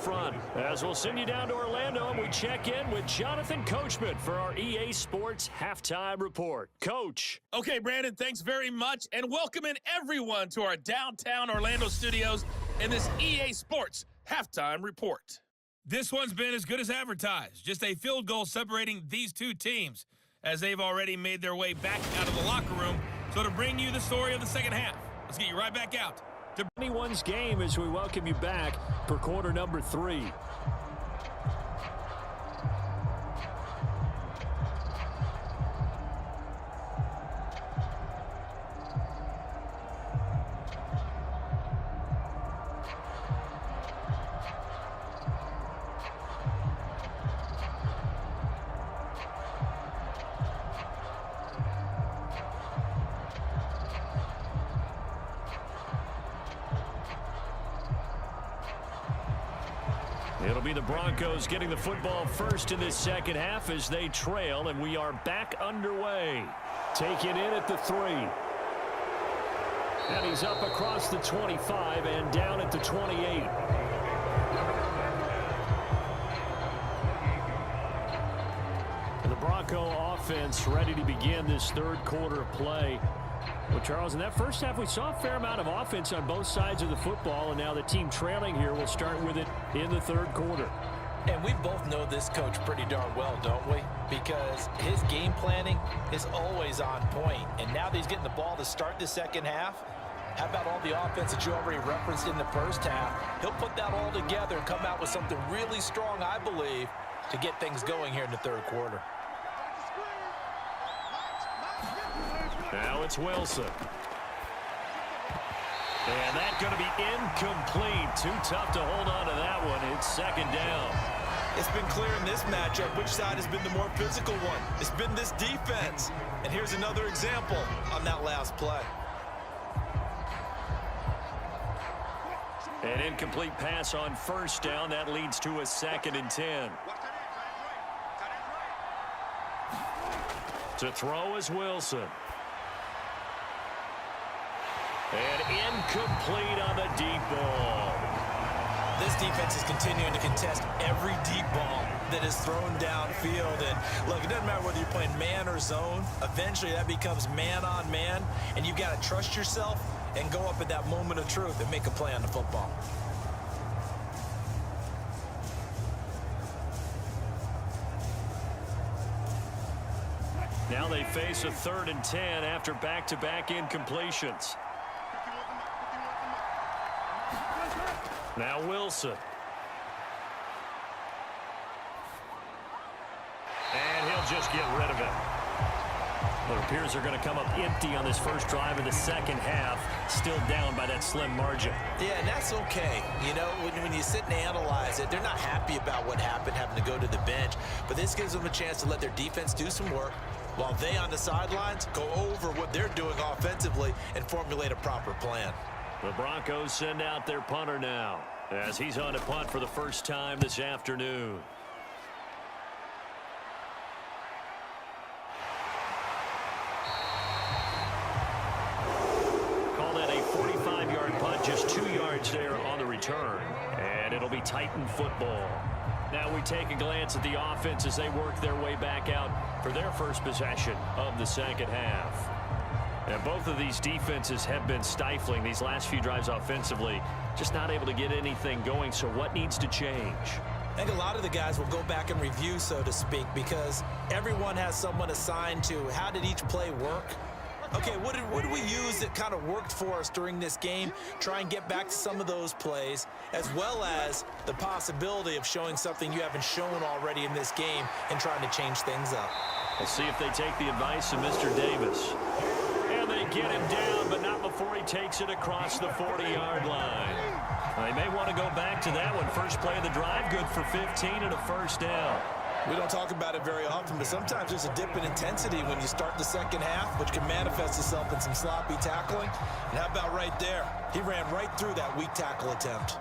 front. As we'll send you down to Orlando, and we check in with Jonathan Coachman for our EA Sports Halftime Report. Coach. Okay, Brandon, thanks very much, and welcome in everyone to our downtown Orlando studios in this EA Sports Halftime Report. This one's been as good as advertised. Just a field goal separating these two teams as they've already made their way back out of the locker room. So to bring you the story of the second half, let's get you right back out to anyone's game as we welcome you back for quarter number 3. It'll be the Broncos getting the football first in this second half as they trail, and we are back underway. Taken in at the 3. And he's up across the 25 and down at the 28. And the Bronco offense ready to begin this third quarter of play. Well, Charles, in that first half, we saw a fair amount of offense on both sides of the football, and now the team trailing here will start with it in the third quarter. And we both know this coach pretty darn well, don't we? Because his game planning is always on point. And now that he's getting the ball to start the second half, how about all the offense that you already referenced in the first half? He'll put that all together and come out with something really strong, I believe, to get things going here in the third quarter. Now it's Wilson. And that's going to be incomplete. Too tough to hold on to that one. It's second down. It's been clear in this matchup which side has been the more physical one. It's been this defense. And here's another example on that last play. An incomplete pass on first down. That leads to a 2nd and 10. To throw is Wilson. And incomplete on the deep ball. This defense is continuing to contest every deep ball that is thrown downfield. And look, it doesn't matter whether you're playing man or zone. Eventually that becomes man on man. And you've got to trust yourself and go up at that moment of truth and make a play on the football. Now they face a 3rd and 10 after back-to-back incompletions. Now Wilson. And he'll just get rid of it. Well, it appears they're going to come up empty on this first drive of the second half. Still down by that slim margin. Yeah, and that's okay. You know, when you sit and analyze it, they're not happy about what happened, having to go to the bench. But this gives them a chance to let their defense do some work while they on the sidelines go over what they're doing offensively and formulate a proper plan. The Broncos send out their punter now as he's on a punt for the first time this afternoon. Call that a 45-yard punt, just 2 yards there on the return. And it'll be Titan football. Now we take a glance at the offense as they work their way back out for their first possession of the second half. And both of these defenses have been stifling these last few drives offensively, just not able to get anything going. So what needs to change? I think a lot of the guys will go back and review, so to speak, because everyone has someone assigned to how did each play work. Okay, what did we use that kind of worked for us during this game? Try and get back to some of those plays, as well as the possibility of showing something you haven't shown already in this game and trying to change things up. We'll see if they take the advice of Mr. Davis. And they get him down, but not before he takes it across the 40-yard line. They may want to go back to that one. First play of the drive, good for 15 and a first down. We don't talk about it very often, but sometimes there's a dip in intensity when you start the second half, which can manifest itself in some sloppy tackling. And how about right there? He ran right through that weak tackle attempt.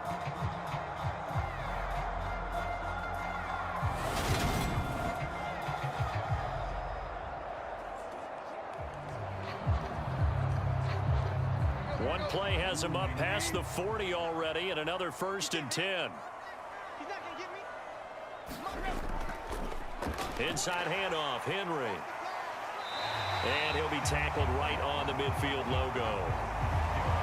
One play has him up past the 40 already, and another 1st and 10. Inside handoff, Henry. And he'll be tackled right on the midfield logo.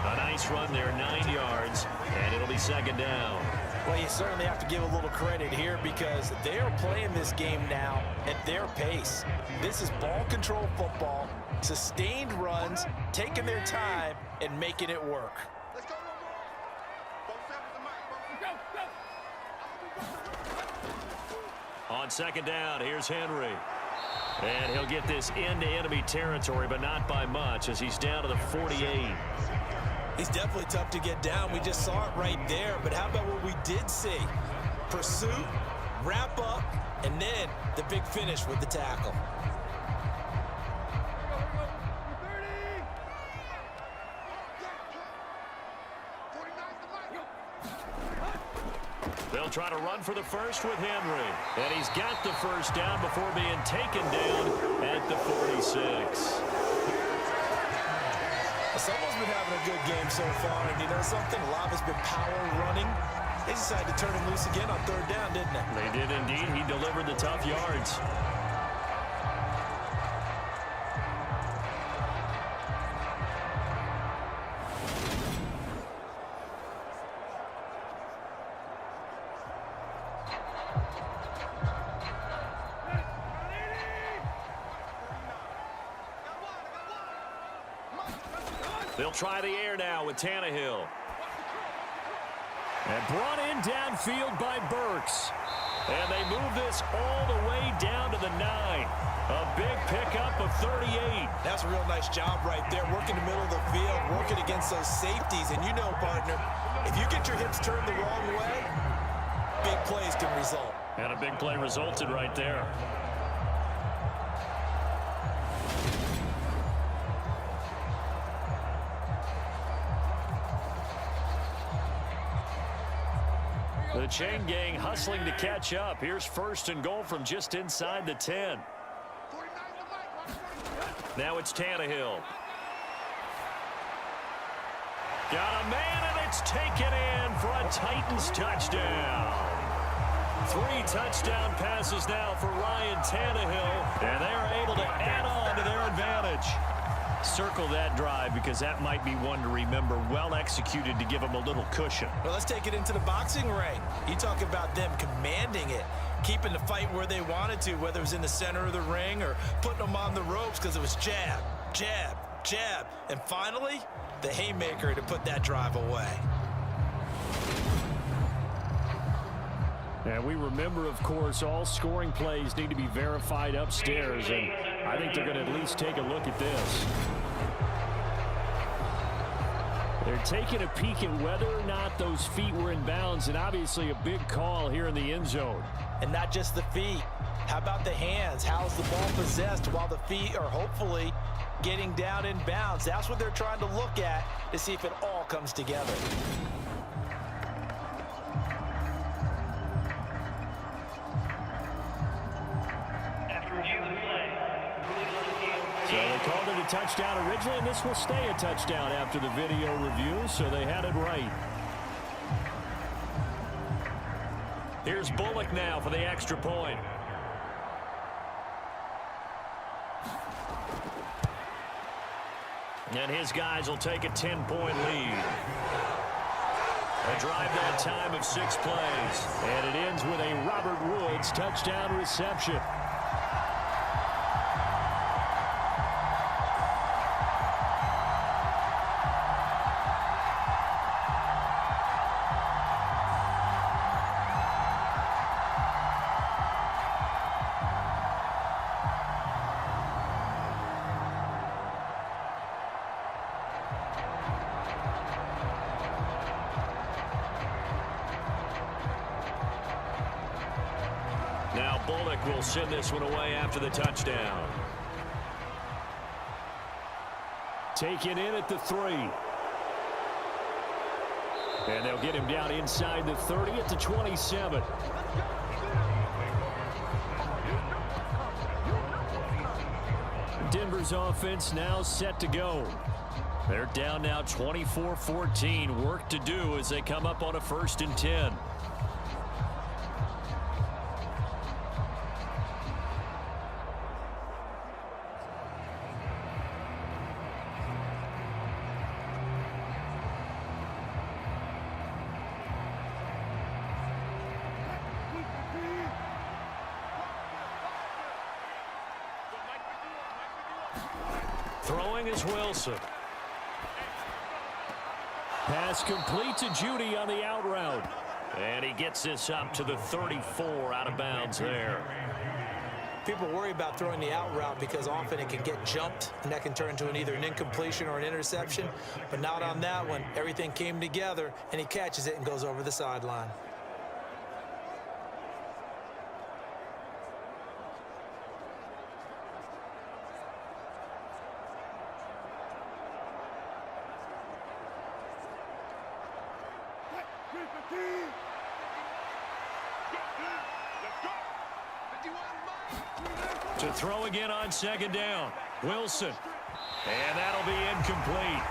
A nice run there, 9 yards, and it'll be second down. Well, you certainly have to give a little credit here because they are playing this game now at their pace. This is ball control football, sustained runs, taking their time, and making it work. On second down, here's Henry. And he'll get this into enemy territory, but not by much as he's down to the 48. He's definitely tough to get down. We just saw it right there. But how about what we did see? Pursuit, wrap up, and then the big finish with the tackle. They'll try to run for the first with Henry. And he's got the first down before being taken down at the 46. Someone's been having a good game so far, and you know something? A lot has been power running. They decided to turn him loose again on third down, didn't they? They did indeed. He delivered the tough yards. They'll try the air now with Tannehill. And brought in downfield by Burks. And they move this all the way down to the 9. A big pickup of 38. That's a real nice job right there, working the middle of the field, working against those safeties. And you know, partner, if you get your hips turned the wrong way, big plays can result. And a big play resulted right there. The chain gang hustling to catch up. Here's first and goal from just inside the 10. Now it's Tannehill. Got a man, and it's taken in for a Titans touchdown. 3 touchdown passes now for Ryan Tannehill, and they are able to add on to their advantage. Circle that drive because that might be one to remember. Well executed to give them a little cushion. Well, let's take it into the boxing ring. You talk about them commanding it, keeping the fight where they wanted to, whether it was in the center of the ring or putting them on the ropes because it was jab, jab, jab. And finally, the haymaker to put that drive away. And we remember, of course, all scoring plays need to be verified upstairs, and I think they're going to at least take a look at this. They're taking a peek at whether or not those feet were in bounds, and obviously a big call here in the end zone. And not just the feet. How about the hands? How's the ball possessed while the feet are hopefully getting down in bounds? That's what they're trying to look at to see if it all comes together. So they called it a touchdown originally, and this will stay a touchdown after the video review, so they had it right. Here's Bullock now for the extra point. And his guys will take a 10-point lead. A drive that time of 6 plays. And it ends with a Robert Woods touchdown reception. Now Bullock will send this one away after the touchdown. Taken in at the 3. And they'll get him down inside the 30 at the 27. Denver's offense now set to go. They're down now 24-14. Work to do as they come up on a 1st and 10. Throwing is Wilson. Pass complete to Judy on the out route. And he gets this up to the 34 out of bounds there. People worry about throwing the out route because often it can get jumped, and that can turn into either an incompletion or an interception. But not on that one. Everything came together, and he catches it and goes over the sideline. To throw again on second down. Wilson. And that'll be incomplete.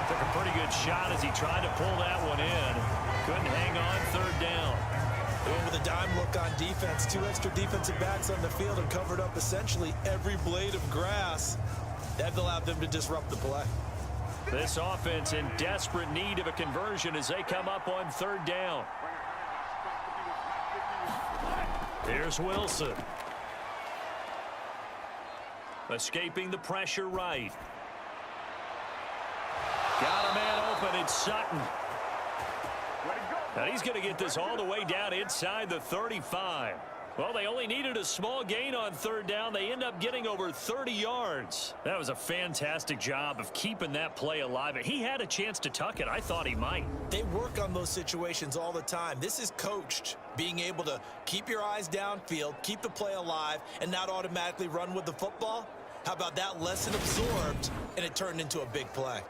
Took a pretty good shot as he tried to pull that one in. Couldn't hang on third down. They went with a dime look on defense. 2 extra defensive backs on the field and covered up essentially every blade of grass. That allowed them to disrupt the play. This offense in desperate need of a conversion as they come up on third down. Here's Wilson. Escaping the pressure right. Got a man open. It's Sutton. And he's going to get this all the way down inside the 35. Well, they only needed a small gain on third down. They end up getting over 30 yards. That was a fantastic job of keeping that play alive. He had a chance to tuck it. I thought he might. They work on those situations all the time. This is coached. Being able to keep your eyes downfield, keep the play alive, and not automatically run with the football. How about that lesson absorbed, and it turned into a big play?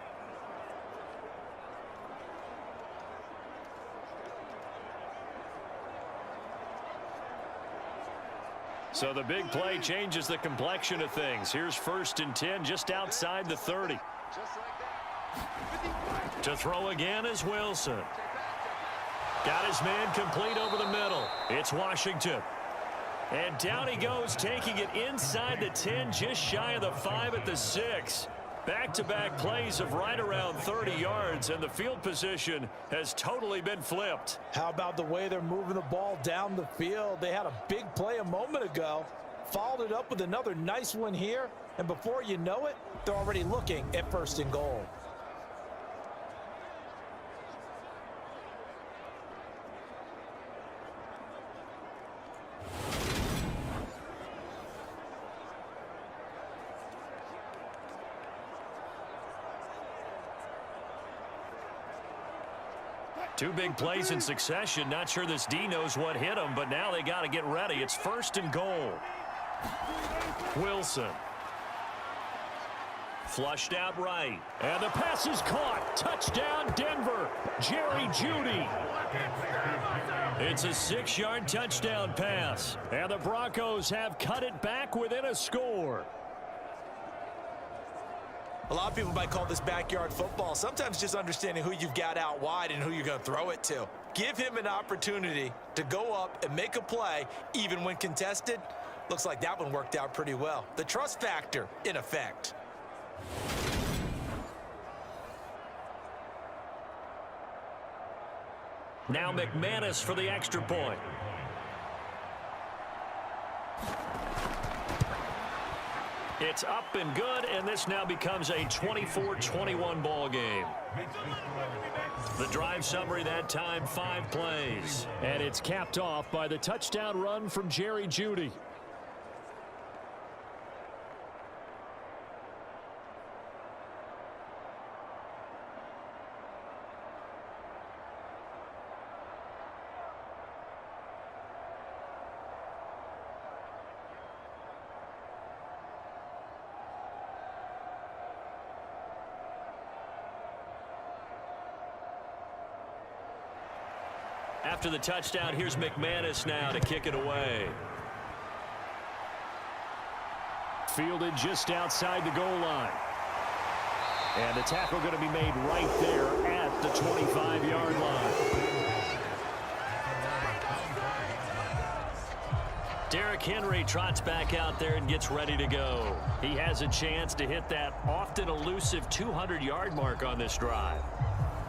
So the big play changes the complexion of things. Here's 1st and 10 just outside the 30. To throw again is Wilson. Got his man complete over the middle. It's Washington. And down he goes, taking it inside the 10, just shy of the 5 at the 6. Back-to-back plays of right around 30 yards, and the field position has totally been flipped. How about the way they're moving the ball down the field? They had a big play a moment ago, followed it up with another nice one here, and before you know it, they're already looking at 1st and goal. Two big plays in succession. Not sure this D knows what hit him, but now they got to get ready. It's 1st and goal. Wilson. Flushed out right. And the pass is caught. Touchdown, Denver. Jerry Jeudy. It's a 6-yard touchdown pass. And the Broncos have cut it back within a score. A lot of people might call this backyard football. Sometimes just understanding who you've got out wide and who you're going to throw it to. Give him an opportunity to go up and make a play, even when contested. Looks like that one worked out pretty well. The trust factor in effect. Now McManus for the extra point. It's up and good, and this now becomes a 24-21 ball game. The drive summary that time, 5 plays. And it's capped off by the touchdown run from Jerry Jeudy. After the touchdown, here's McManus now to kick it away. Fielded just outside the goal line. And the tackle going to be made right there at the 25-yard line. Derrick Henry trots back out there and gets ready to go. He has a chance to hit that often elusive 200-yard mark on this drive.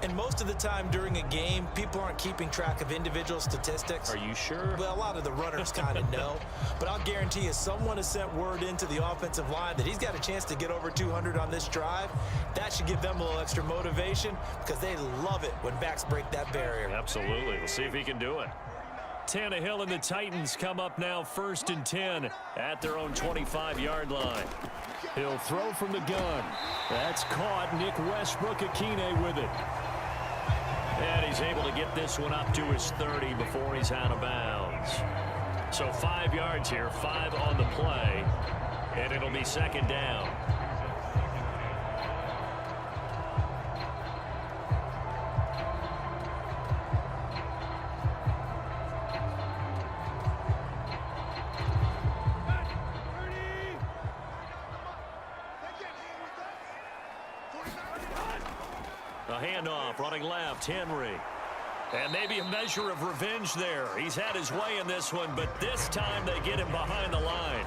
And most of the time during a game, people aren't keeping track of individual statistics. Are you sure? Well, a lot of the runners kind of know. But I'll guarantee you, someone has sent word into the offensive line that he's got a chance to get over 200 on this drive. That should give them a little extra motivation because they love it when backs break that barrier. Absolutely. We'll see if he can do it. Tannehill and the Titans come up now 1st and 10 at their own 25-yard line. He'll throw from the gun. That's caught. Nick Westbrook-Akine with it. And he's able to get this one up to his 30 before he's out of bounds. So 5 yards here, 5 on the play, and it'll be 2nd down. A handoff, running left, Henry. And maybe a measure of revenge there. He's had his way in this one, but this time they get him behind the line.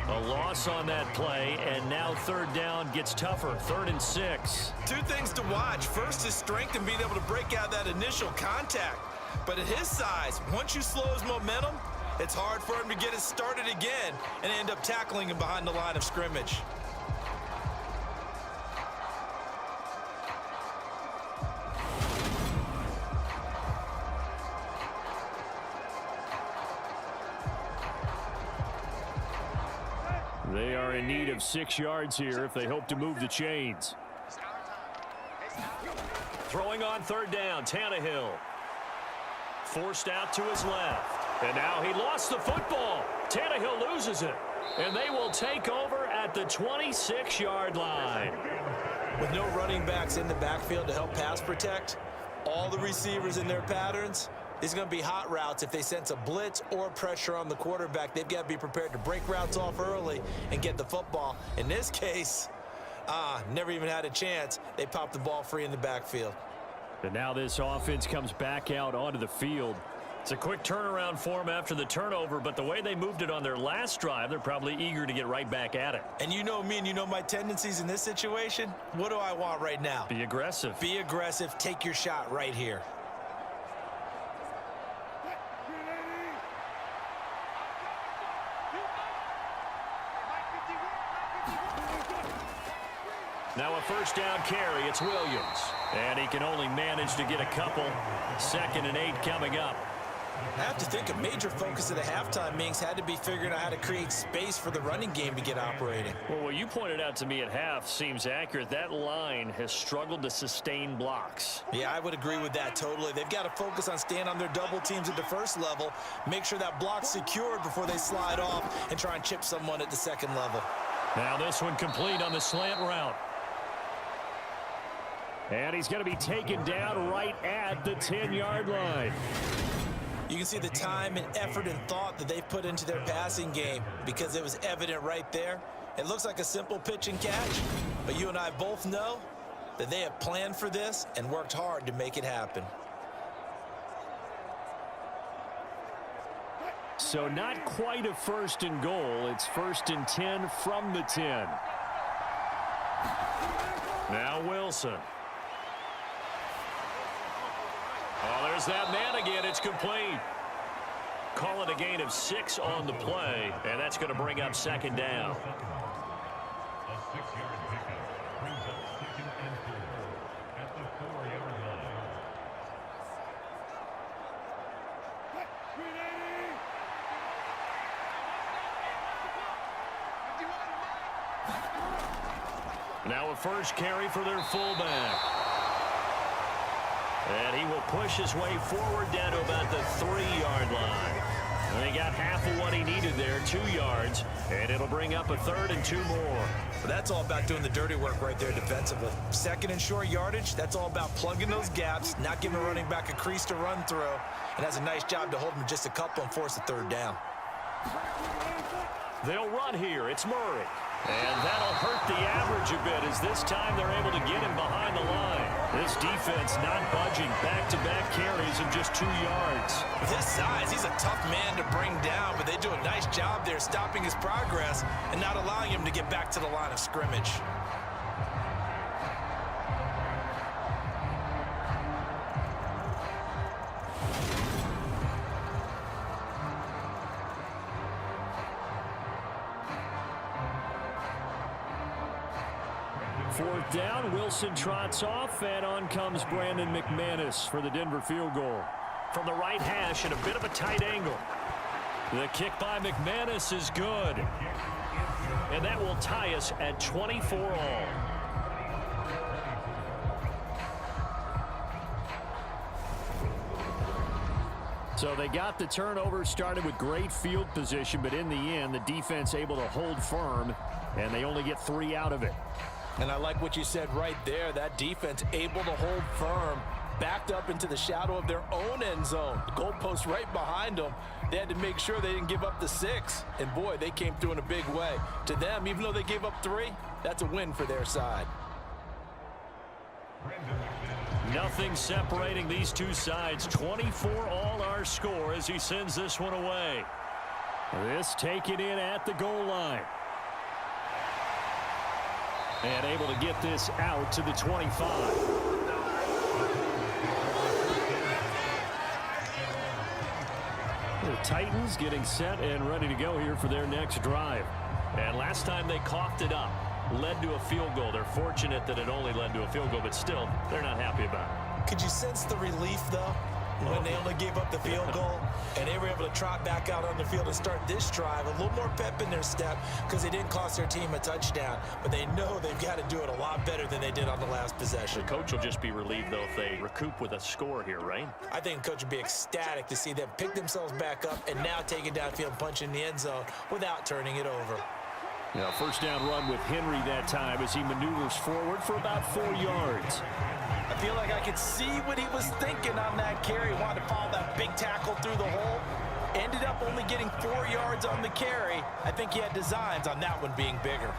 A loss on that play, and now 3rd down gets tougher, 3rd and 6. 2 things to watch. First is strength and being able to break out that initial contact. But at his size, once you slow his momentum, it's hard for him to get it started again and end up tackling him behind the line of scrimmage. They are in need of 6 yards here if they hope to move the chains. Throwing on 3rd down, Tannehill. Forced out to his left. And now he lost the football. Tannehill loses it. And they will take over at the 26-yard line. With no running backs in the backfield to help pass protect, all the receivers in their patterns, these are going to be hot routes. If they sense a blitz or pressure on the quarterback, they've got to be prepared to break routes off early and get the football. In this case, never even had a chance. They popped the ball free in the backfield. And now this offense comes back out onto the field. It's a quick turnaround for them after the turnover, but the way they moved it on their last drive, they're probably eager to get right back at it. And you know me and you know my tendencies in this situation. What do I want right now? Be aggressive. Be aggressive. Take your shot right here. Now a 1st down carry, it's Williams. And he can only manage to get a couple. 2nd and 8 coming up. I have to think a major focus of the halftime meetings had to be figuring out how to create space for the running game to get operating. Well, what you pointed out to me at half seems accurate. That line has struggled to sustain blocks. Yeah, I would agree with that totally. They've got to focus on staying on their double teams at the 1st level, make sure that block's secured before they slide off and try and chip someone at the 2nd level. Now this one complete on the slant route. And he's going to be taken down right at the 10-yard line. You can see the time and effort and thought that they've put into their passing game because it was evident right there. It looks like a simple pitch and catch, but you and I both know that they have planned for this and worked hard to make it happen. So not quite a 1st and goal. It's 1st and 10 from the 10. Now Wilson. Oh, there's that man again. It's complete. Call it a gain of 6 on the play, and that's going to bring up 2nd down. Now a 1st carry for their fullback. And he will push his way forward down to about the 3-yard line. And he got half of what he needed there, 2 yards. And it'll bring up a 3rd and 2 more. But that's all about doing the dirty work right there defensively. 2nd and short yardage, that's all about plugging those gaps, not giving a running back a crease to run through. And has a nice job to hold him just a couple and force a 3rd down. They'll run here. It's Murray. And that'll hurt the average a bit as this time they're able to get him behind the line. This defense not budging. Back-to-back carries of just 2 yards. With his size, he's a tough man to bring down, but they do a nice job there stopping his progress and not allowing him to get back to the line of scrimmage. 4th down, Wilson trots off, and on comes Brandon McManus for the Denver field goal. From the right hash at a bit of a tight angle. The kick by McManus is good. And that will tie us at 24 all. So they got the turnover, started with great field position, but in the end, the defense able to hold firm, and they only get 3 out of it. And I like what you said right there. That defense able to hold firm, backed up into the shadow of their own end zone. The goalpost right behind them. They had to make sure they didn't give up the 6. And, boy, they came through in a big way. To them, even though they gave up 3, that's a win for their side. Nothing separating these two sides. 24 all our score as he sends this one away. This taken in at the goal line. And able to get this out to the 25. The Titans getting set and ready to go here for their next drive. And last time they coughed it up, led to a field goal. They're fortunate that it only led to a field goal, but still, they're not happy about it. Could you sense the relief, though, when they only gave up the field goal and they were able to trot back out on the field and start this drive? A little more pep in their step because they didn't cost their team a touchdown, but they know they've got to do it a lot better than they did on the last possession. The coach will just be relieved, though, if they recoup with a score here, right? I think the coach would be ecstatic to see them pick themselves back up and now take it downfield and punch in the end zone without turning it over. Now, first down run with Henry that time as he maneuvers forward for about 4 yards. I feel like I could see what he was thinking on that carry. Wanted to follow that big tackle through the hole. Ended up only getting 4 yards on the carry. I think he had designs on that one being bigger.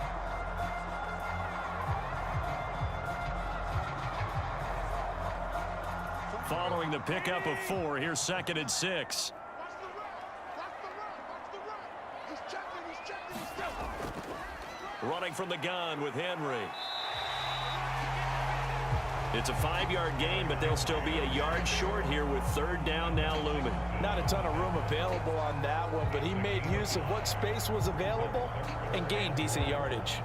Following the pickup of 4, here's 2nd and 6. Running from the gun with Henry. It's a 5-yard gain, but they'll still be a yard short here with 3rd down now looming. Not a ton of room available on that one, but he made use of what space was available and gained decent yardage.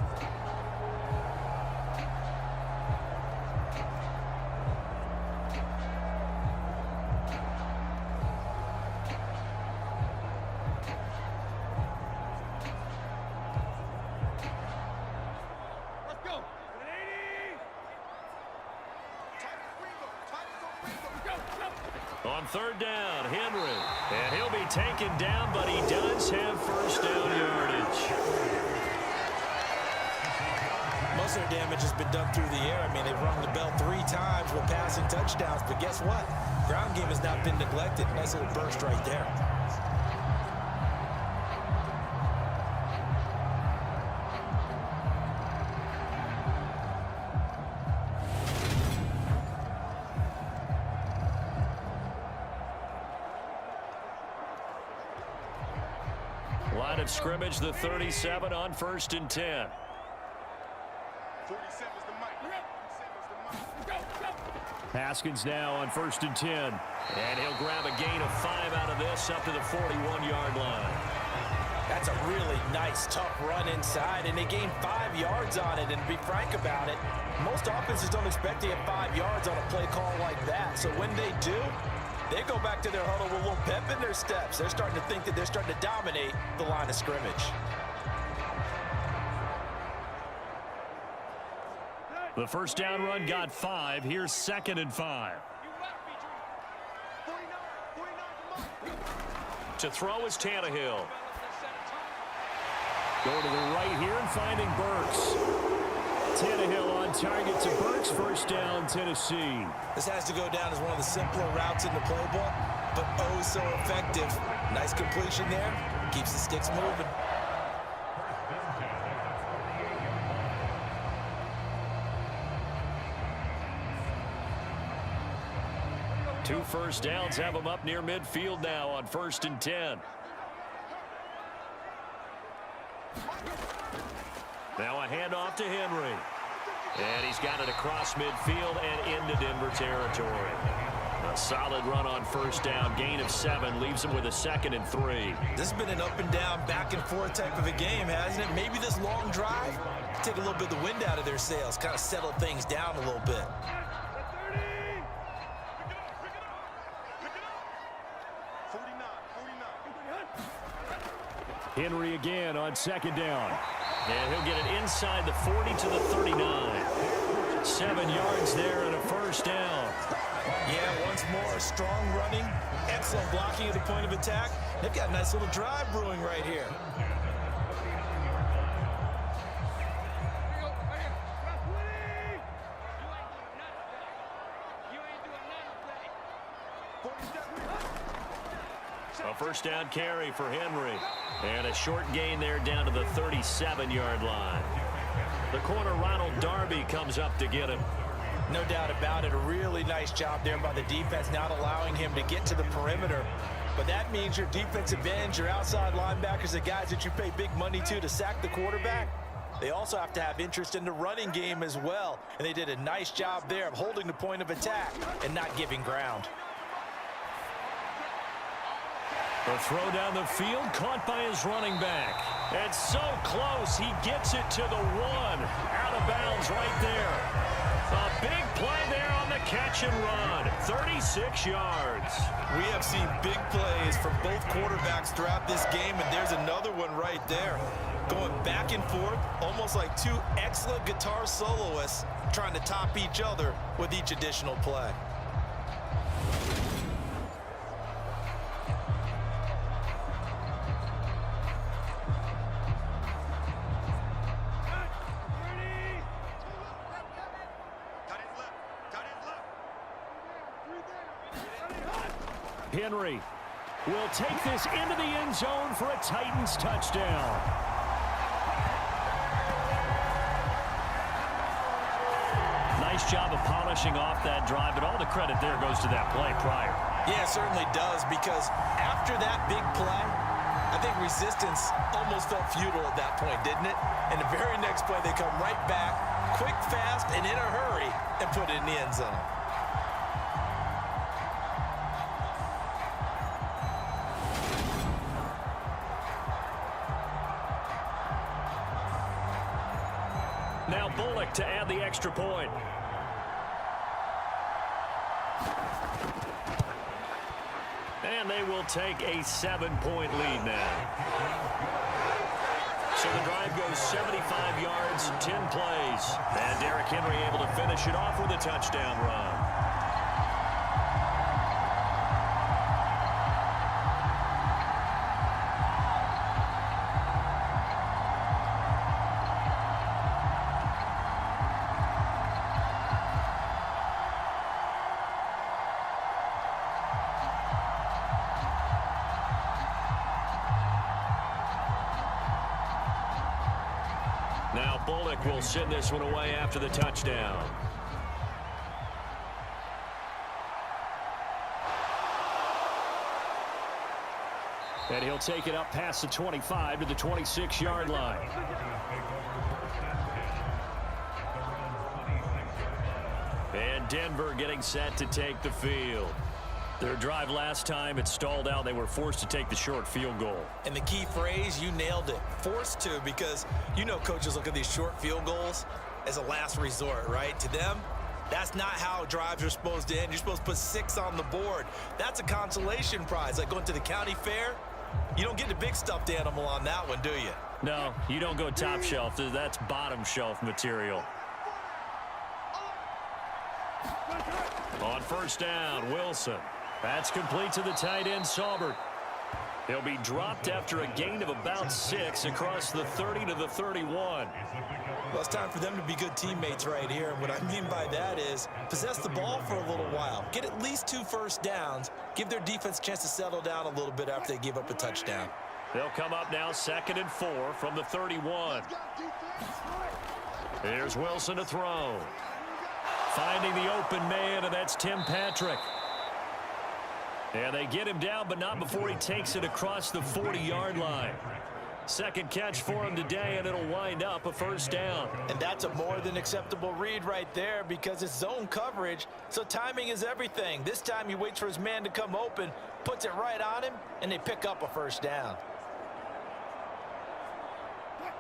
On 3rd down, Henry. And he'll be taken down, but he does have first down yardage. Most of their damage has been done through the air. I mean, they've rung the bell 3 times with passing touchdowns, but guess what? Ground game has not been neglected. Nice little burst right there. Line of scrimmage, the 37 on 1st and 10. Haskins now on 1st and 10. And he'll grab a gain of 5 out of this up to the 41-yard line. That's a really nice, tough run inside, and they gained 5 yards on it. And to be frank about it, most offenses don't expect to get 5 yards on a play call like that. So when they do, they go back to their huddle with a little pep in their steps. They're starting to think that they're starting to dominate the line of scrimmage. The first down run got 5. Here's 2nd and 5. To throw is Tannehill. Going to the right here and finding Burks. Tannehill on target to Burks. First down, Tennessee. This has to go down as one of the simpler routes in the playbook, but oh so effective. Nice completion there. Keeps the sticks moving. Two first downs have them up near midfield now on 1st and 10. Now a handoff to Henry. And he's got it across midfield and into Denver territory. A Solid run on first down. Gain of 7 leaves him with a 2nd and 3. This has been an up and down, back and forth type of a game, hasn't it? Maybe this long drive take a little bit of the wind out of their sails, kind of settle things down a little bit. Henry again on 2nd down. And he'll get it inside the 40 to the 39. 7 yards there and a first down. Yeah, once more, strong running, excellent blocking at the point of attack. They've got a nice little drive brewing right here. A first down carry for Henry. And a short gain there down to the 37-yard line. The corner, Ronald Darby, comes up to get him. No doubt about it. A really nice job there by the defense, not allowing him to get to the perimeter. But that means your defensive ends, your outside linebackers, the guys that you pay big money to sack the quarterback, they also have to have interest in the running game as well. And they did a nice job there of holding the point of attack and not giving ground. The throw down the field, caught by his running back. And so close, he gets it to the 1. Out of bounds right there. A big play there on the catch and run. 36 yards. We have seen big plays from both quarterbacks throughout this game, and there's another one right there. Going back and forth, almost like two excellent guitar soloists trying to top each other with each additional play. Henry will take this into the end zone for a Titans touchdown. Nice job of polishing off that drive, but all the credit there goes to that play prior. Yeah, it certainly does, because after that big play, I think resistance almost felt futile at that point, didn't it? And the very next play, they come right back, quick, fast, and in a hurry, and put it in the end zone. Now Bullock to add the extra point. And they will take a 7-point lead now. So the drive goes 75 yards, 10 plays. And Derrick Henry able to finish it off with a touchdown run. Now Bullock will send this one away after the touchdown. And he'll take it up past the 25 to the 26-yard line. And Denver getting set to take the field. Their drive last time, it stalled out. They were forced to take the short field goal. And the key phrase, you nailed it, forced to, because you know coaches look at these short field goals as a last resort, right? To them, that's not how drives are supposed to end. You're supposed to put 6 on the board. That's a consolation prize, like going to the county fair. You don't get the big stuffed animal on that one, do you? No, you don't go top shelf. That's bottom shelf material. On first down, Wilson. That's complete to the tight end, Saubert. He'll be dropped after a gain of about 6 across the 30 to the 31. Well, it's time for them to be good teammates right here. And what I mean by that is possess the ball for a little while. Get at least 2 first downs. Give their defense a chance to settle down a little bit after they give up a touchdown. They'll come up now 2nd and 4 from the 31. Here's Wilson to throw. Finding the open man, and that's Tim Patrick. And they get him down, but not before he takes it across the 40-yard line. Second catch for him today, and it'll wind up a first down. And that's a more than acceptable read right there because it's zone coverage, so timing is everything. This time he waits for his man to come open, puts it right on him, and they pick up a first down.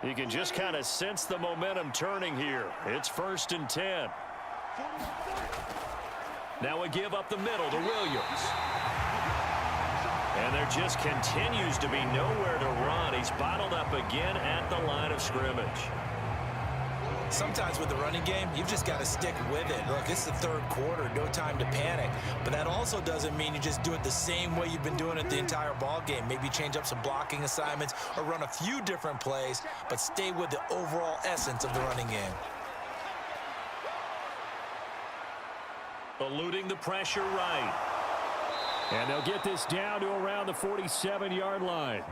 You can just kind of sense the momentum turning here. It's 1st and 10. Now a give up the middle to Williams. And there just continues to be nowhere to run. He's bottled up again at the line of scrimmage. Sometimes with the running game, you've just got to stick with it. Look, it's the third quarter, no time to panic. But that also doesn't mean you just do it the same way you've been doing it the entire ball game. Maybe change up some blocking assignments or run a few different plays, but stay with the overall essence of the running game. Eluding the pressure right. And they'll get this down to around the 47-yard line.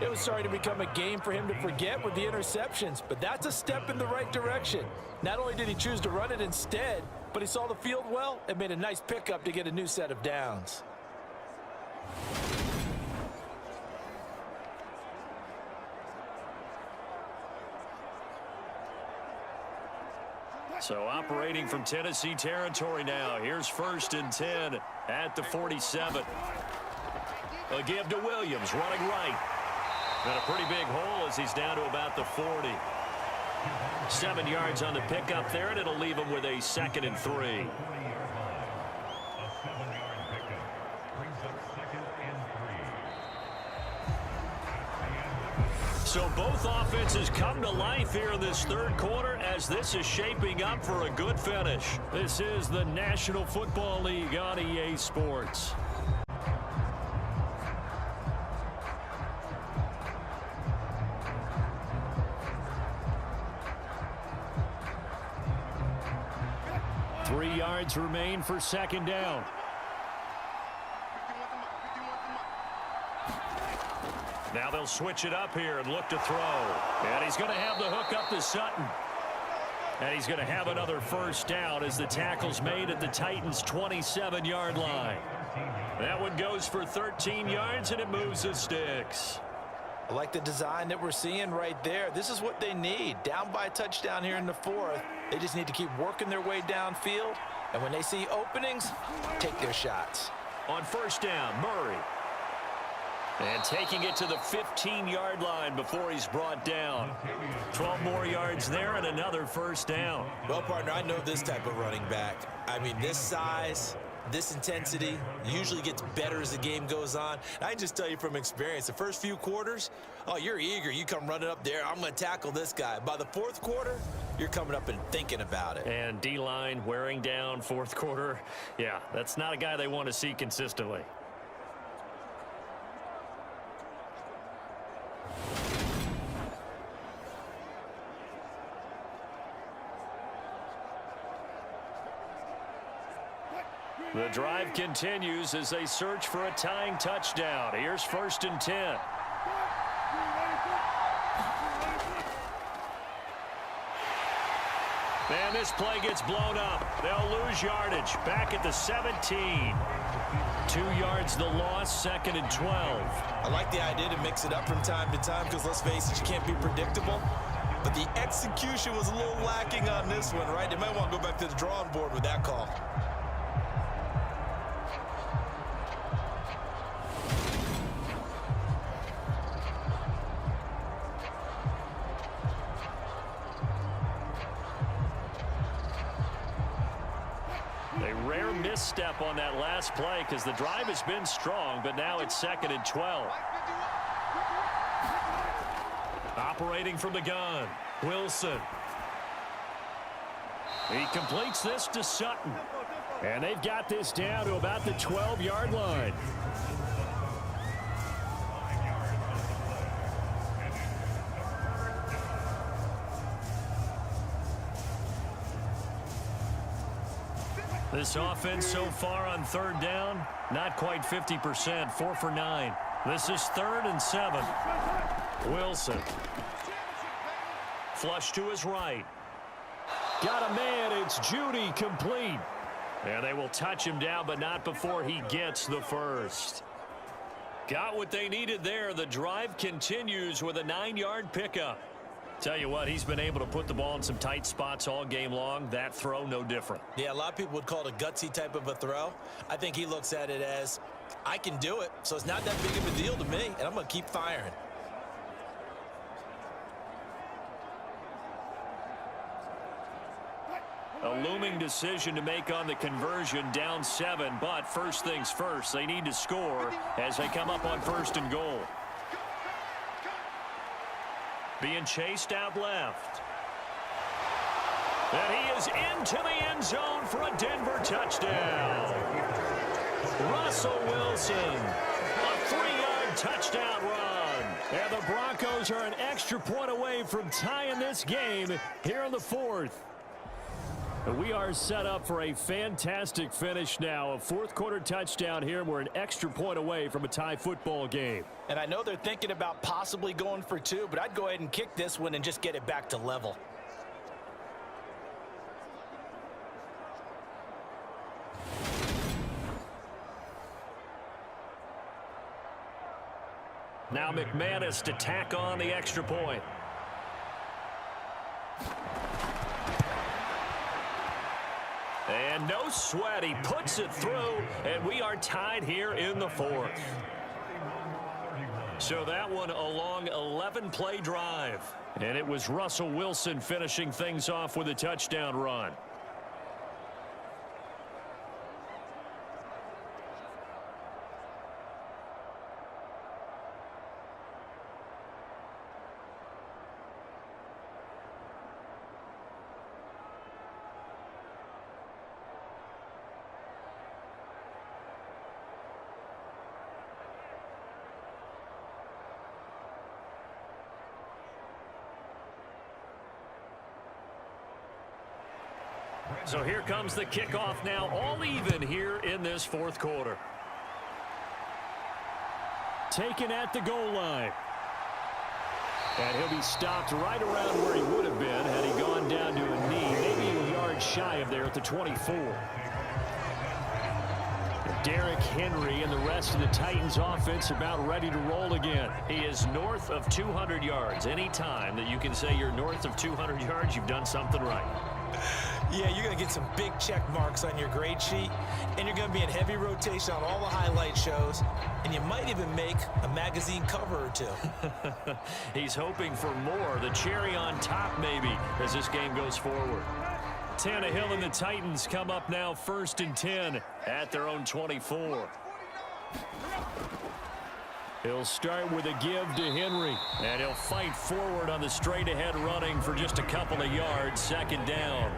It was starting to become a game for him to forget with the interceptions, but that's a step in the right direction. Not only did he choose to run it instead, but he saw the field well and made a nice pickup to get a new set of downs. So operating from Tennessee territory now. Here's 1st and 10 at the 47. A give to Williams, running right. Got a pretty big hole as he's down to about the 40. 7 yards on the pickup there, and it'll leave him with a 2nd and 3. So both offenses come to life here in this third quarter as this is shaping up for a good finish. This is the National Football League on EA Sports. Three yards remain for 2nd down. Now they'll switch it up here and look to throw. And he's going to have the hook up to Sutton. And he's going to have another first down as the tackle's made at the Titans' 27-yard line. That one goes for 13 yards, and it moves the sticks. I like the design that we're seeing right there. This is what they need. Down by a touchdown here in the 4th. They just need to keep working their way downfield. And when they see openings, take their shots. On first down, Murray. And taking it to the 15-yard line before he's brought down. 12 more yards there and another first down. Well, partner, I know this type of running back. I mean, this size, this intensity usually gets better as the game goes on. I can just tell you from experience, the first few quarters, oh, you're eager. You come running up there, I'm going to tackle this guy. By the 4th quarter, you're coming up and thinking about it. And D-line wearing down 4th quarter. Yeah, that's not a guy they want to see consistently. The drive continues as they search for a tying touchdown. Here's 1st and 10. And this play gets blown up. They'll lose yardage. Back at the 17. 2 yards the loss, 2nd and 12. I like the idea to mix it up from time to time because, let's face it, you can't be predictable. But the execution was a little lacking on this one, right? They might want to go back to the drawing board with that call. A rare misstep on that last play because the drive has been strong, but now it's 2nd and 12. Operating from the gun, Wilson. He completes this to Sutton. And they've got this down to about the 12-yard line. This offense so far on 3rd down, not quite 50%, 4 for 9. This is 3rd and 7. Wilson. Flush to his right. Got a man, it's Judy, complete. And they will touch him down, but not before he gets the first. Got what they needed there. The drive continues with a 9-yard pickup. Tell you what, he's been able to put the ball in some tight spots all game long. That throw, no different. Yeah, a lot of people would call it a gutsy type of a throw. I think he looks at it as, I can do it, so it's not that big of a deal to me, and I'm going to keep firing. A looming decision to make on the conversion, down 7, but first things first, they need to score as they come up on 1st and goal. Being chased out left. And he is into the end zone for a Denver touchdown. Russell Wilson, a 3-yard touchdown run. And the Broncos are an extra point away from tying this game here in the 4th. We are set up for a fantastic finish now. A 4th-quarter touchdown here. We're an extra point away from a tie football game. And I know they're thinking about possibly going for 2, but I'd go ahead and kick this one and just get it back to level. Now McManus to tack on the extra point. And no sweat, he puts it through, and we are tied here in the 4th. So that one a long 11-play drive. And it was Russell Wilson finishing things off with a touchdown run. So here comes the kickoff now, all even here in this 4th quarter. Taken at the goal line. And he'll be stopped right around where he would have been had he gone down to a knee, maybe a yard shy of there at the 24. Derrick Henry and the rest of the Titans offense about ready to roll again. He is north of 200 yards. Any time that you can say you're north of 200 yards, you've done something right. Yeah, you're going to get some big check marks on your grade sheet, and you're going to be in heavy rotation on all the highlight shows, and you might even make a magazine cover or 2. He's hoping for more, the cherry on top maybe, as this game goes forward. Tannehill and the Titans come up now 1st and 10 at their own 24. He'll start with a give to Henry, and he'll fight forward on the straight-ahead running for just a couple of yards, 2nd down.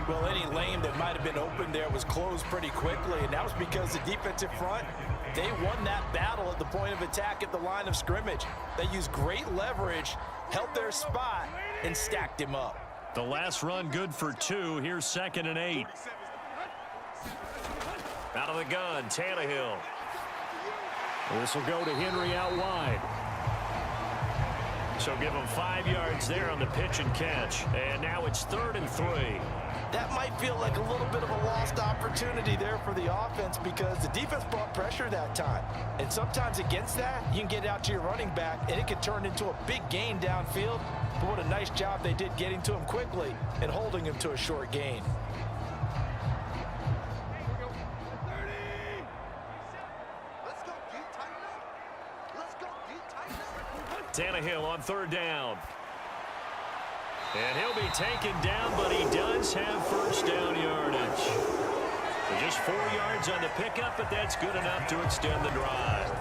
Well, any lane that might have been open there was closed pretty quickly, and that was because the defensive front, they won that battle at the point of attack at the line of scrimmage. They used great leverage, held their spot, and stacked him up. The last run good for 2. Here's 2nd and 8. Out of the gun, Tannehill. This will go to Henry out wide. So give him 5 yards there on the pitch and catch. And now it's 3rd and 3. That might feel like a little bit of a lost opportunity there for the offense because the defense brought pressure that time. And sometimes against that, you can get out to your running back, and it can turn into a big gain downfield. But what a nice job they did getting to him quickly and holding him to a short gain. Tannehill on 3rd down. And he'll be taken down, but he does have 1st down yardage. So just 4 yards on the pickup, but that's good enough to extend the drive.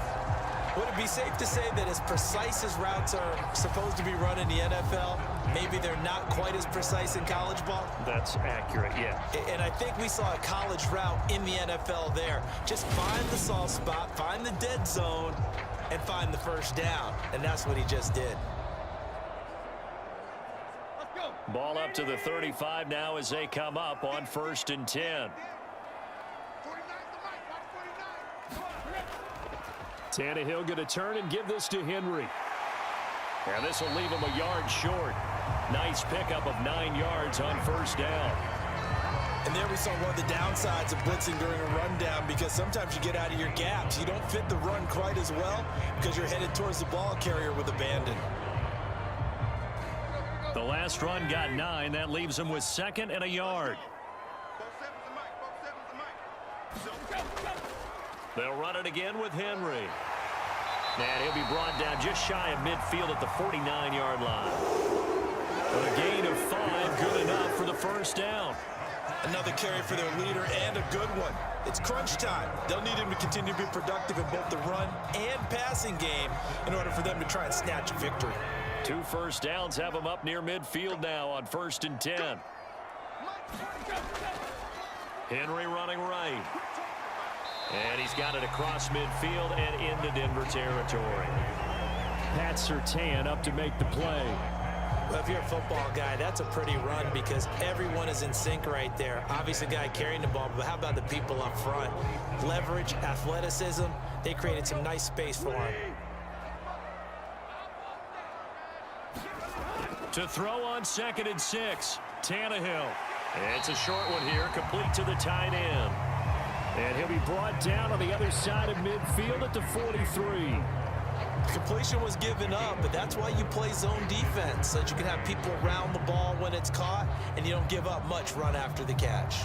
Would it be safe to say that as precise as routes are supposed to be run in the NFL, maybe they're not quite as precise in college ball? That's accurate, yeah. And I think we saw a college route in the NFL there. Just find the soft spot, find the dead zone, and find the 1st down. And that's what he just did. Ball up to the 35 now as they come up on 1st and 10. Tannehill going to turn and give this to Henry. And this will leave him a yard short. Nice pickup of 9 yards on 1st down. And there we saw one of the downsides of blitzing during a rundown, because sometimes you get out of your gaps. You don't fit the run quite as well because you're headed towards the ball carrier with abandon. The last run got 9. That leaves him with 2nd and a yard. They'll run it again with Henry. And he'll be brought down just shy of midfield at the 49-yard line. A gain of 5, good enough for the first down. Another carry for their leader, and a good one. It's crunch time. They'll need him to continue to be productive in both the run and passing game in order for them to try and snatch a victory. 2 first downs have him up near midfield now on 1st and 10. Henry running right. And he's got it across midfield and into Denver territory. Pat Surtain up to make the play. Well, if you're a football guy, that's a pretty run because everyone is in sync right there. Obviously, the guy carrying the ball, but how about the people up front? Leverage, athleticism, they created some nice space for him. To throw on 2nd and 6, Tannehill. It's a short one here, complete to the tight end. And he'll be brought down on the other side of midfield at the 43. Completion was given up, but that's why you play zone defense, so that you can have people around the ball when it's caught, and you don't give up much run after the catch.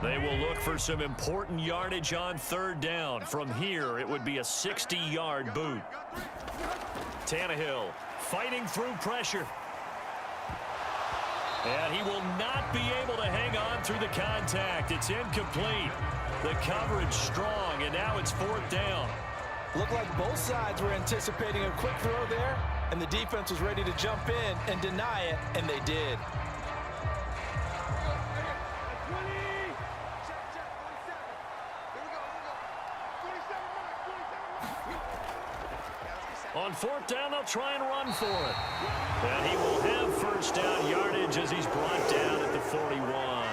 They will look for some important yardage on 3rd down. From here, it would be a 60-yard boot. Tannehill fighting through pressure. And he will not be able to hang on through the contact. It's incomplete. The coverage strong, and now it's 4th down. Looked like both sides were anticipating a quick throw there, and the defense was ready to jump in and deny it, and they did. On 4th down, they'll try and run for it. And he will have first down yardage as he's brought down at the 41.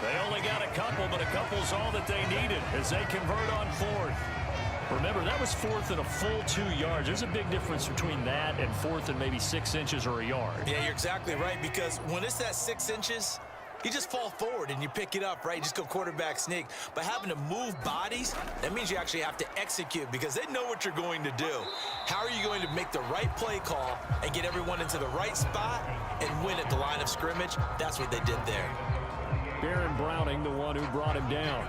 They only got a couple, but a couple's all that they needed as they convert on 4th. Remember, that was 4th and a full 2 yards. There's a big difference between that and 4th and maybe 6 inches or a yard. Yeah, you're exactly right, because when it's that 6 inches, you just fall forward and you pick it up, right? You just go quarterback sneak. But having to move bodies, that means you actually have to execute because they know what you're going to do. How are you going to make the right play call and get everyone into the right spot and win at the line of scrimmage? That's what they did there. Baron Browning, the one who brought him down.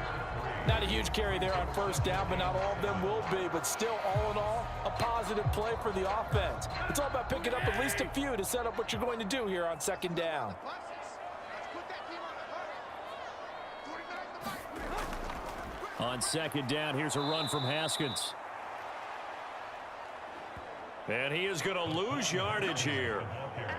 Not a huge carry there on 1st down, but not all of them will be. But still, all in all, a positive play for the offense. It's all about picking up at least a few to set up what you're going to do here on 2nd down. On 2nd down, here's a run from Haskins. And he is going to lose yardage here.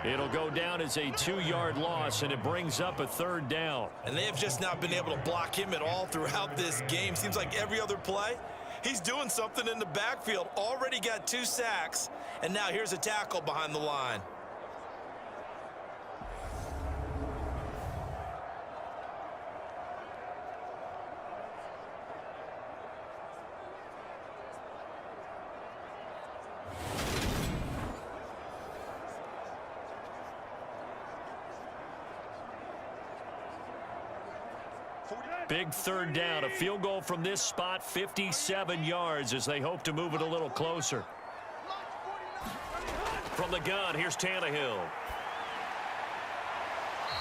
It'll go down as a 2-yard loss, and it brings up a 3rd down. And they have just not been able to block him at all throughout this game. Seems like every other play, he's doing something in the backfield. Already got 2 sacks, and now here's a tackle behind the line. Big 3rd down, a field goal from this spot, 57 yards as they hope to move it a little closer. From the gun, here's Tannehill.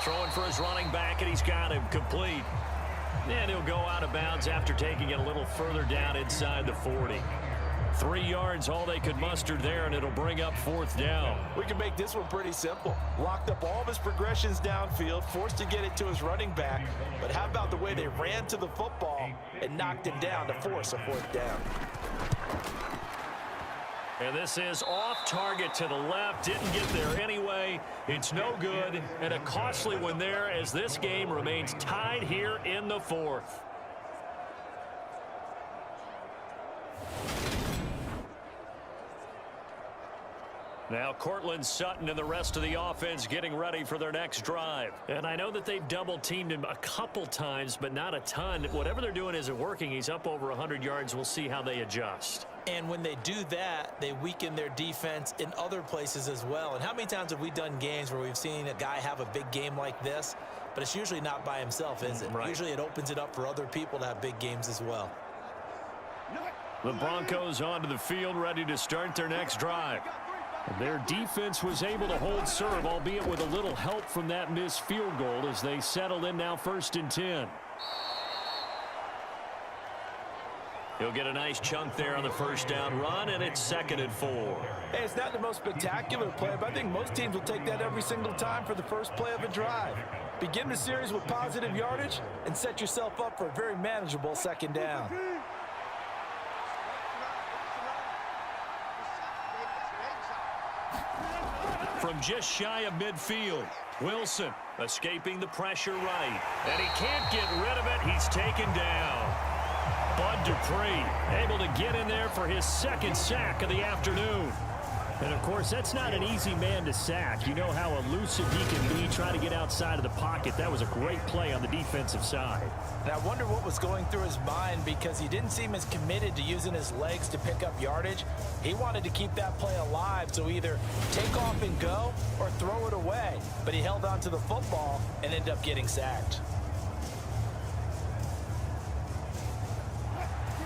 Throwing for his running back, and he's got him complete. And he'll go out of bounds after taking it a little further down inside the 40. 3 yards, all they could muster there, and it'll bring up 4th down. We can make this one pretty simple. Locked up all of his progressions downfield, forced to get it to his running back. But how about the way they ran to the football and knocked him down to force a 4th down? And this is off target to the left. Didn't get there anyway. It's no good. And a costly one there as this game remains tied here in the 4th. Now Cortland Sutton and the rest of the offense getting ready for their next drive. And I know that they've double-teamed him a couple times, but not a ton. Whatever they're doing isn't working. He's up over 100 yards. We'll see how they adjust. And when they do that, they weaken their defense in other places as well. And how many times have we done games where we've seen a guy have a big game like this, but it's usually not by himself, is it? Right. Usually it opens it up for other people to have big games as well. The Broncos onto the field, ready to start their next drive. Their defense was able to hold serve, albeit with a little help from that missed field goal as they settled in now 1st and 10. He'll get a nice chunk there on the first down run, and it's 2nd and 4. Hey, it's not the most spectacular play, but I think most teams will take that every single time for the first play of a drive. Begin the series with positive yardage and set yourself up for a very manageable 2nd down. From just shy of midfield, Wilson escaping the pressure right. And he can't get rid of it. He's taken down. Bud Dupree able to get in there for his 2nd sack of the afternoon. And, of course, that's not an easy man to sack. You know how elusive he can be trying to get outside of the pocket. That was a great play on the defensive side. And I wonder what was going through his mind, because he didn't seem as committed to using his legs to pick up yardage. He wanted to keep that play alive, so either take off and go or throw it away. But he held on to the football and ended up getting sacked.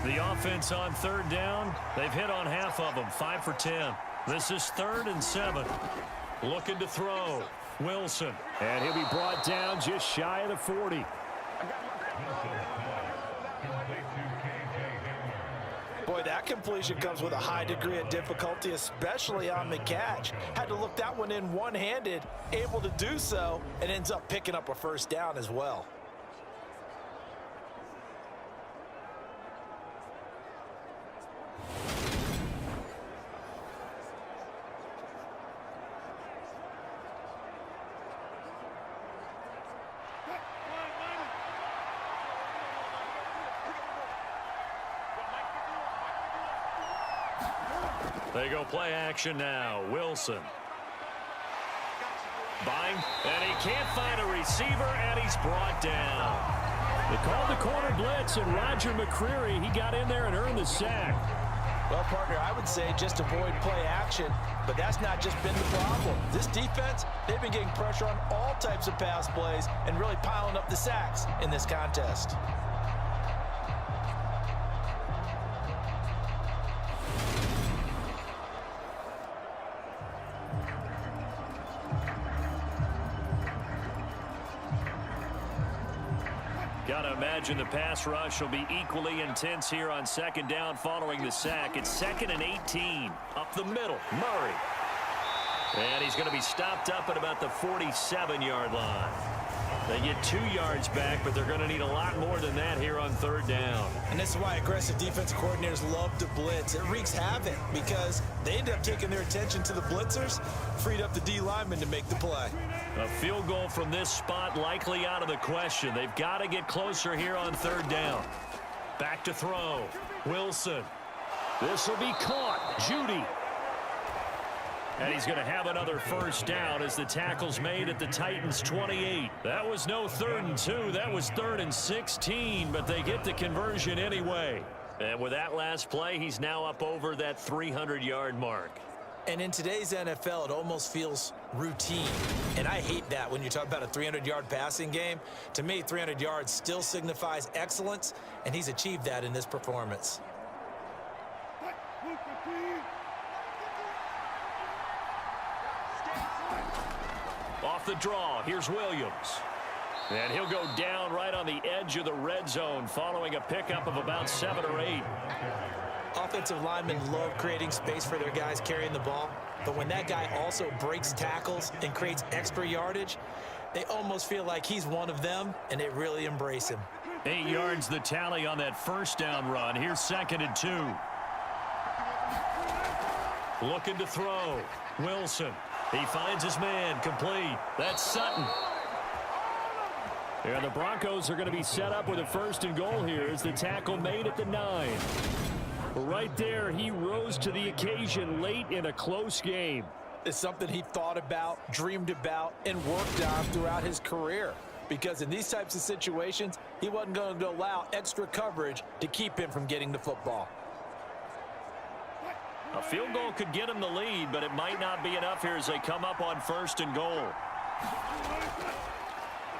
The offense on 3rd down, they've hit on half of them, 5 for 10. This is 3rd and 7. Looking to throw. Wilson. And he'll be brought down just shy of the 40. Boy, that completion comes with a high degree of difficulty, especially on the catch. Had to look that one in one-handed, able to do so, and ends up picking up a 1st down as well. They go play action now. Wilson. Buying, and he can't find a receiver, and he's brought down. They called the corner blitz, and Roger McCreary, he got in there and earned the sack. Well, partner, I would say just avoid play action, but that's not just been the problem. This defense, they've been getting pressure on all types of pass plays and really piling up the sacks in this contest. Got to imagine the pass rush will be equally intense here on 2nd down following the sack. It's 2nd and 18. Up the middle, Murray. And he's going to be stopped up at about the 47-yard line. They get 2 yards back, but they're going to need a lot more than that here on 3rd down. And this is why aggressive defensive coordinators love to blitz. It wreaks havoc because they end up taking their attention to the blitzers, freed up the D lineman to make the play. A field goal from this spot likely out of the question. They've got to get closer here on 3rd down. Back to throw. Wilson. This will be caught. Judy. And he's going to have another 1st down as the tackle's made at the Titans' 28. That was no 3rd and 2. That was 3rd and 16, but they get the conversion anyway. And with that last play, he's now up over that 300-yard mark. And in today's NFL, it almost feels routine. And I hate that when you talk about a 300-yard passing game. To me, 300 yards still signifies excellence, and he's achieved that in this performance. Off the draw, here's Williams. And he'll go down right on the edge of the red zone following a pickup of about 7 or 8. Offensive linemen love creating space for their guys carrying the ball, but when that guy also breaks tackles and creates extra yardage, they almost feel like he's one of them, and they really embrace him. 8 yards the tally on that 1st down run. Here's 2nd and 2. Looking to throw. Wilson. He finds his man, complete. That's Sutton. And the Broncos are going to be set up with a 1st and goal here as the tackle made at the 9. Right there, he rose to the occasion late in a close game. is something he thought about, dreamed about, and worked on throughout his career. Because in these types of situations, he wasn't going to allow extra coverage to keep him from getting the football. A field goal could get him the lead, but it might not be enough here as they come up on 1st and goal.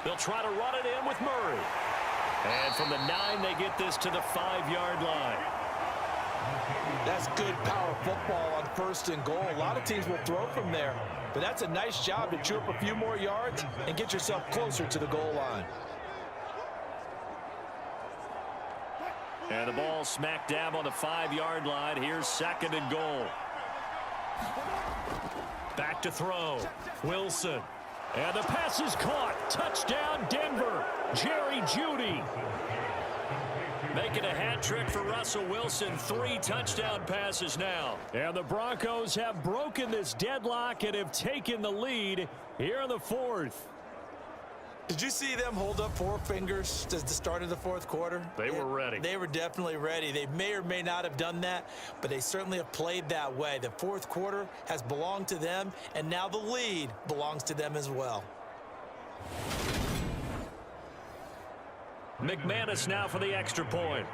They'll try to run it in with Murray. And from the 9, they get this to the 5-yard line. That's good power football on 1st and goal. A lot of teams will throw from there, but that's a nice job to chew up a few more yards and get yourself closer to the goal line. And the ball smack dab on the 5-yard line. Here's 2nd and goal. Back to throw. Wilson. And the pass is caught. Touchdown, Denver. Jerry Jeudy. Making a hat trick for Russell Wilson. 3 touchdown passes now. And the Broncos have broken this deadlock and have taken the lead here in the 4th. Did you see them hold up 4 fingers at the start of the 4th quarter? They were ready. They were definitely ready. They may or may not have done that, but they certainly have played that way. The 4th quarter has belonged to them, and now the lead belongs to them as well. McManus now for the extra point.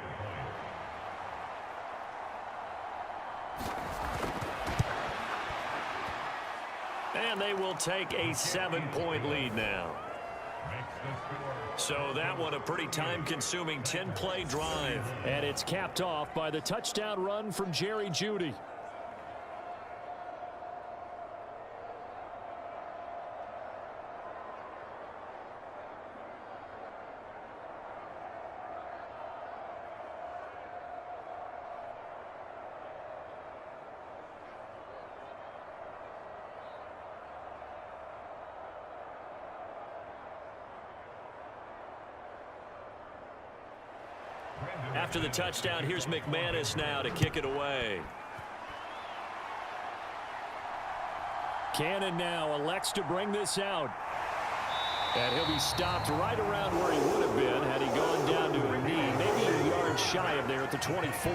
And they will take a 7-point lead now. So that one a pretty time-consuming 10-play drive. And it's capped off by the touchdown run from Jerry Jeudy. After the touchdown, here's McManus now to kick it away. Cannon now elects to bring this out. And he'll be stopped right around where he would have been had he gone down to a knee, maybe a yard shy of there at the 24.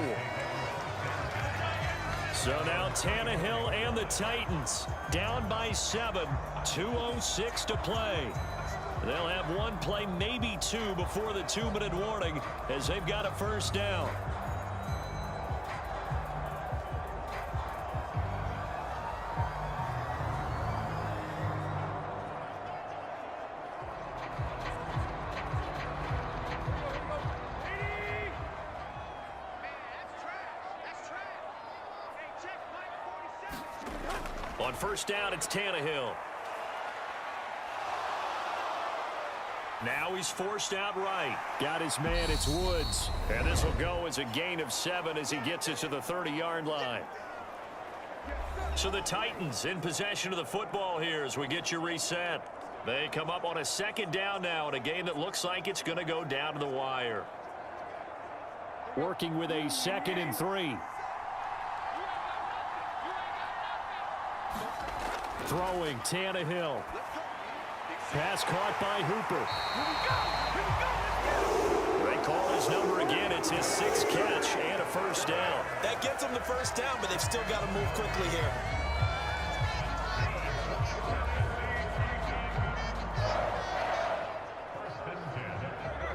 So now Tannehill and the Titans down by 7, 2:06 to play. They'll have one play, maybe 2, before the 2-minute warning as they've got a first down. On first down, it's Tannehill. Now he's forced out right. Got his man, it's Woods. And this will go as a gain of 7 as he gets it to the 30-yard line. So the Titans in possession of the football here as we get you reset. They come up on a 2nd down now in a game that looks like it's going to go down to the wire. Working with a 2nd and 3. Throwing Tannehill. Pass caught by Hooper. They call his number again. It's his 6th catch and a first down. That gets them the first down, but they've still got to move quickly here.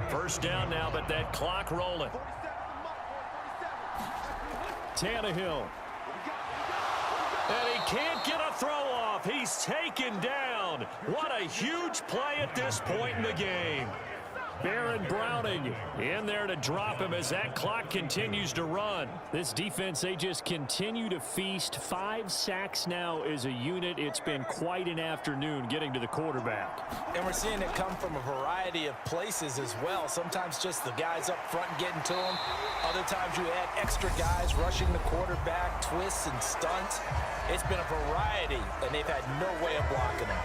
First down now, but that clock rolling. Tannehill. And he can't get a throw off. He's taken down. What a huge play at this point in the game. Baron Browning in there to drop him as that clock continues to run. This defense, they just continue to feast. 5 sacks now as a unit. It's been quite an afternoon getting to the quarterback. And we're seeing it come from a variety of places as well. Sometimes just the guys up front getting to him. Other times you add extra guys rushing the quarterback, twists and stunts. It's been a variety, and they've had no way of blocking him.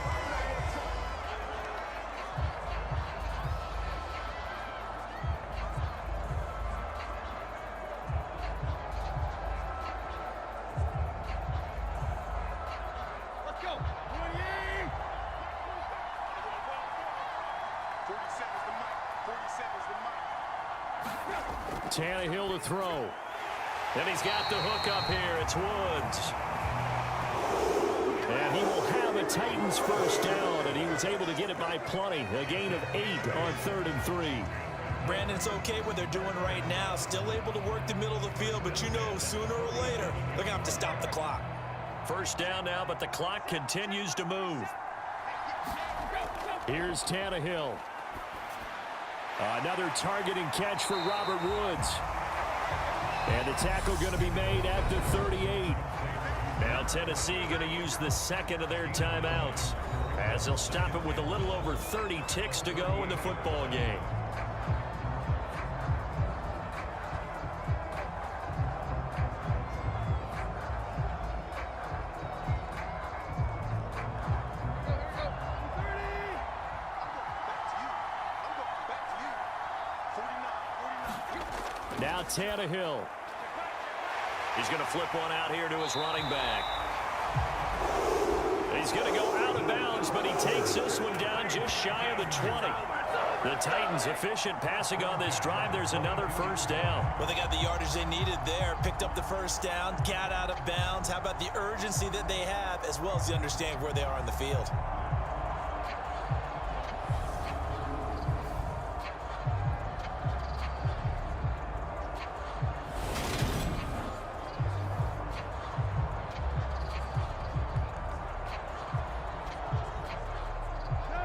Tannehill to throw. And he's got the hook up here. It's Woods. And He will have a Titans first down, and he was able to get it by plenty. A gain of 8 on 3rd and 3. Brandon, it's okay what they're doing right now. Still able to work the middle of the field, but you know sooner or later they're going to have to stop the clock. First down now, but the clock continues to move. Here's Tannehill. Another targeting catch for Robert Woods. And the tackle going to be made at the 38. Now Tennessee going to use the second of their timeouts as they'll stop it with a little over 30 ticks to go in the football game. Now Tannehill. He's going to flip one out here to his running back. He's going to go out of bounds, but he takes this one down just shy of the 20. The Titans efficient passing on this drive. There's another first down. Well, they got the yardage they needed there. Picked up the first down, got out of bounds. How about the urgency that they have, as well as the understanding where they are on the field?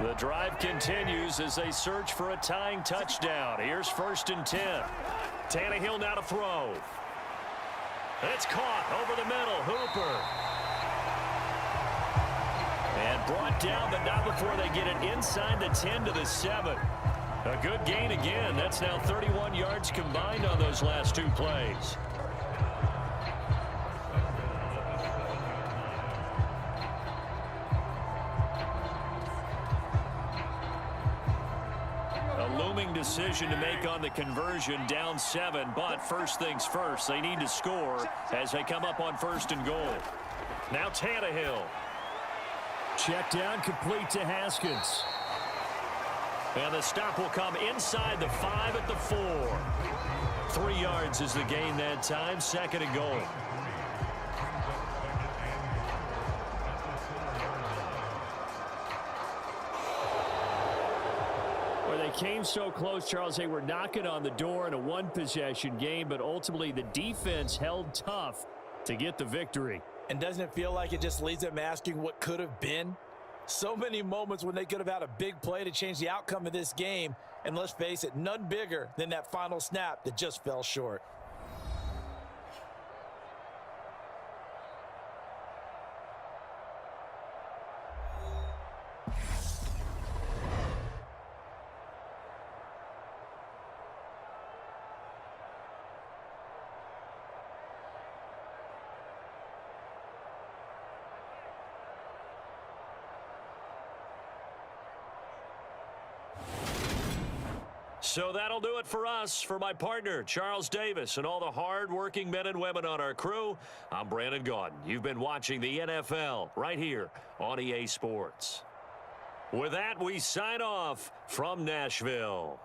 The drive continues as they search for a tying touchdown. Here's 1st and 10. Tannehill now to throw. It's caught over the middle. Hooper. And brought down, but not before they get it inside the 10 to the 7. A good gain again. That's now 31 yards combined on those last 2 plays. Decision to make on the conversion, down 7, but first things first, they need to score as they come up on 1st and goal. Now Tannehill. Check down, complete to Haskins. And the stop will come inside the 5 at the 4. 3 yards is the gain that time, 2nd and goal. Came so close, Charles. They were knocking on the door in a one-possession game, but ultimately the defense held tough to get the victory. And doesn't it feel like it just leaves them asking what could have been? So many moments when they could have had a big play to change the outcome of this game, and let's face it, none bigger than that final snap that just fell short. So that'll do it for us. For my partner, Charles Davis, and all the hard-working men and women on our crew, I'm Brandon Gaudin. You've been watching the NFL right here on EA Sports. With that, we sign off from Nashville.